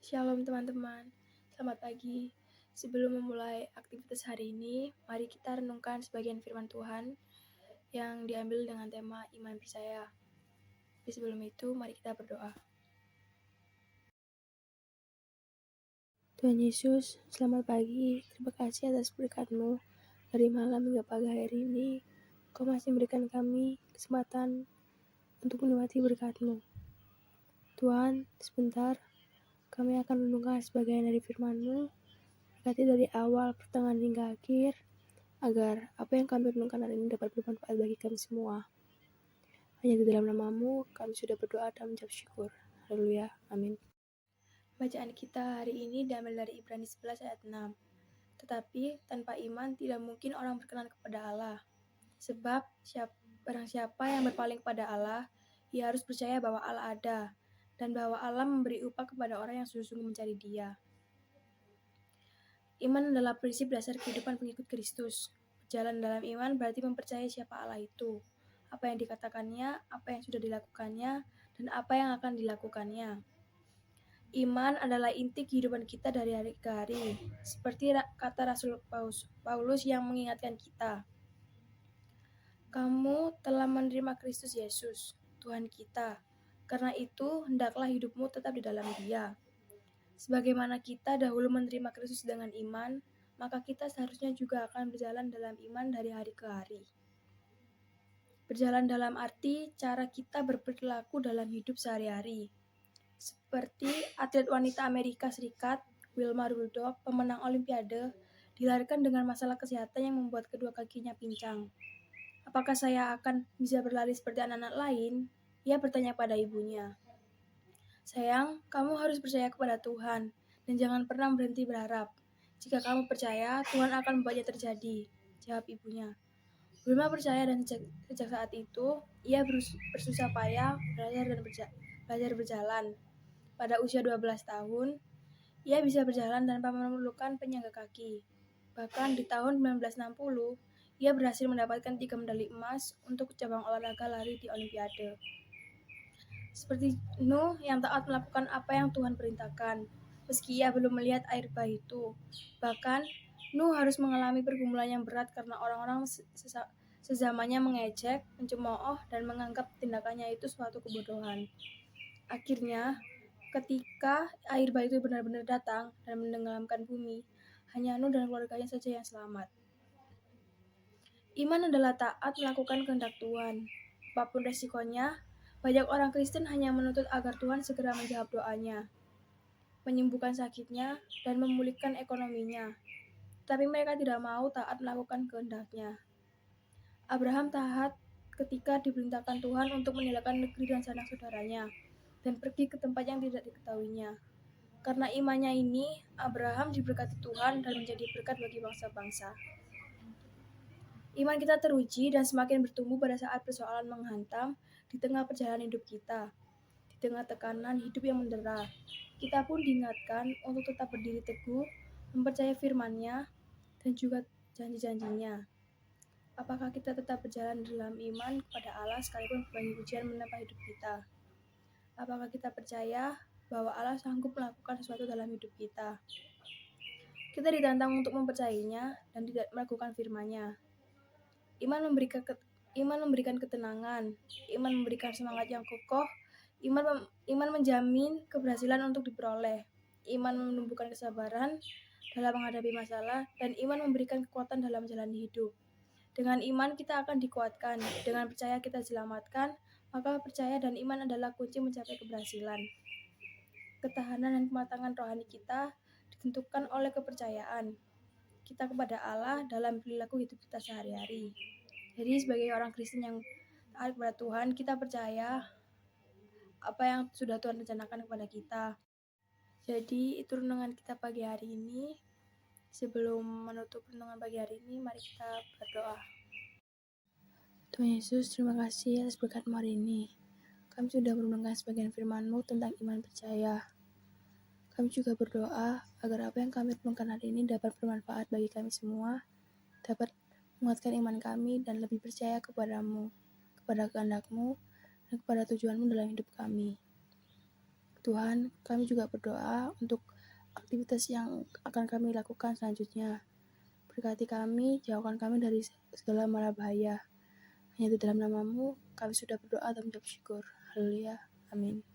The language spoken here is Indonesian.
Shalom teman-teman, selamat pagi. Sebelum memulai aktivitas hari ini, mari kita renungkan sebagian firman Tuhan yang diambil dengan tema iman percaya. Tapi sebelum itu, mari kita berdoa. Tuhan Yesus, selamat pagi. Terima kasih atas berkat-Mu. Dari malam hingga pagi hari ini, Kau masih memberikan kami kesempatan untuk menikmati berkat-Mu. Tuhan, sebentar kami akan renungkan sebagian dari firman-Mu. Berkati dari awal, pertengahan hingga akhir, agar apa yang kami renungkan hari ini dapat bermanfaat bagi kami semua. Hanya di dalam nama-Mu kami sudah berdoa dan mengucap syukur. Haleluya. Amin. Bacaan kita hari ini diambil dari Ibrani 11 ayat 6. Tetapi tanpa iman tidak mungkin orang berkenan kepada Allah. Sebab barang siapa yang berpaling kepada Allah, ia harus percaya bahwa Allah ada, dan bahwa Allah memberi upah kepada orang yang sungguh-sungguh mencari Dia. Iman adalah prinsip dasar kehidupan pengikut Kristus. Berjalan dalam iman berarti mempercayai siapa Allah itu, apa yang dikatakannya, apa yang sudah dilakukannya, dan apa yang akan dilakukannya. Iman adalah inti kehidupan kita dari hari ke hari, seperti kata Rasul Paulus yang mengingatkan kita. Kamu telah menerima Kristus Yesus, Tuhan kita. Karena itu, hendaklah hidupmu tetap di dalam Dia. Sebagaimana kita dahulu menerima Kristus dengan iman, maka kita seharusnya juga akan berjalan dalam iman dari hari ke hari. Berjalan dalam arti cara kita berperilaku dalam hidup sehari-hari. Seperti atlet wanita Amerika Serikat, Wilma Rudolph, pemenang Olimpiade, dilahirkan dengan masalah kesehatan yang membuat kedua kakinya pincang. Apakah saya akan bisa berlari seperti anak-anak lain? Ia bertanya pada ibunya. Sayang, kamu harus percaya kepada Tuhan, dan jangan pernah berhenti berharap. Jika kamu percaya, Tuhan akan membuatnya terjadi, jawab ibunya. Wilma percaya dan sejak saat itu, ia bersusah payah belajar berjalan. Pada usia 12 tahun, ia bisa berjalan tanpa memerlukan penyangga kaki. Bahkan di tahun 1960, ia berhasil mendapatkan 3 medali emas untuk cabang olahraga lari di Olimpiade. Seperti Nuh yang taat melakukan apa yang Tuhan perintahkan, meski ia belum melihat air bah itu. Bahkan, Nuh harus mengalami pergumulan yang berat karena orang-orang sezamannya mengejek, mencemooh, dan menganggap tindakannya itu suatu kebodohan. Akhirnya, ketika air bah itu benar-benar datang dan menenggelamkan bumi, hanya Nuh dan keluarganya saja yang selamat. Iman adalah taat melakukan kehendak Tuhan. Apapun resikonya, banyak orang Kristen hanya menuntut agar Tuhan segera menjawab doanya, menyembuhkan sakitnya, dan memulihkan ekonominya. Tapi mereka tidak mau taat melakukan kehendak-Nya. Abraham taat ketika diperintahkan Tuhan untuk meninggalkan negeri dan sanak saudaranya, dan pergi ke tempat yang tidak diketahuinya. Karena imannya ini, Abraham diberkati Tuhan dan menjadi berkat bagi bangsa-bangsa. Iman kita teruji dan semakin bertumbuh pada saat persoalan menghantam di tengah perjalanan hidup kita. Di tengah tekanan hidup yang mendera, kita pun diingatkan untuk tetap berdiri teguh, mempercayai firman-Nya, dan juga janji-janjinya. Apakah kita tetap berjalan dalam iman kepada Allah sekalipun berbagai ujian menempa hidup kita? Apakah kita percaya bahwa Allah sanggup melakukan sesuatu dalam hidup kita? Kita ditantang untuk mempercayainya dan tidak melakukan firman-Nya. Iman memberikan ketenangan, iman memberikan semangat yang kokoh, iman menjamin keberhasilan untuk diperoleh, iman menumbuhkan kesabaran dalam menghadapi masalah, dan iman memberikan kekuatan dalam menjalani hidup. Dengan iman kita akan dikuatkan, dengan percaya kita diselamatkan, maka percaya dan iman adalah kunci mencapai keberhasilan. Ketahanan dan kematangan rohani kita ditentukan oleh kepercayaan kita kepada Allah dalam perilaku hidup kita sehari-hari. Jadi sebagai orang Kristen yang taat kepada Tuhan, kita percaya apa yang sudah Tuhan rencanakan kepada kita. Jadi itu renungan kita pagi hari ini. Sebelum menutup renungan pagi hari ini, mari kita berdoa. Tuhan Yesus, terima kasih atas berkat-Mu hari ini. Kami sudah merenungkan sebagian firman-Mu tentang iman percaya. Kami juga berdoa agar apa yang kami renungkan hari ini dapat bermanfaat bagi kami semua, dapat menguatkan iman kami dan lebih percaya kepada-Mu, kepada kehendak-Mu, dan kepada tujuan-Mu dalam hidup kami. Tuhan, kami juga berdoa untuk aktivitas yang akan kami lakukan selanjutnya. Berkati kami, jauhkan kami dari segala mara bahaya. Hanya di dalam namamu, kami sudah berdoa dan mengucap syukur. Haleluya. Amin.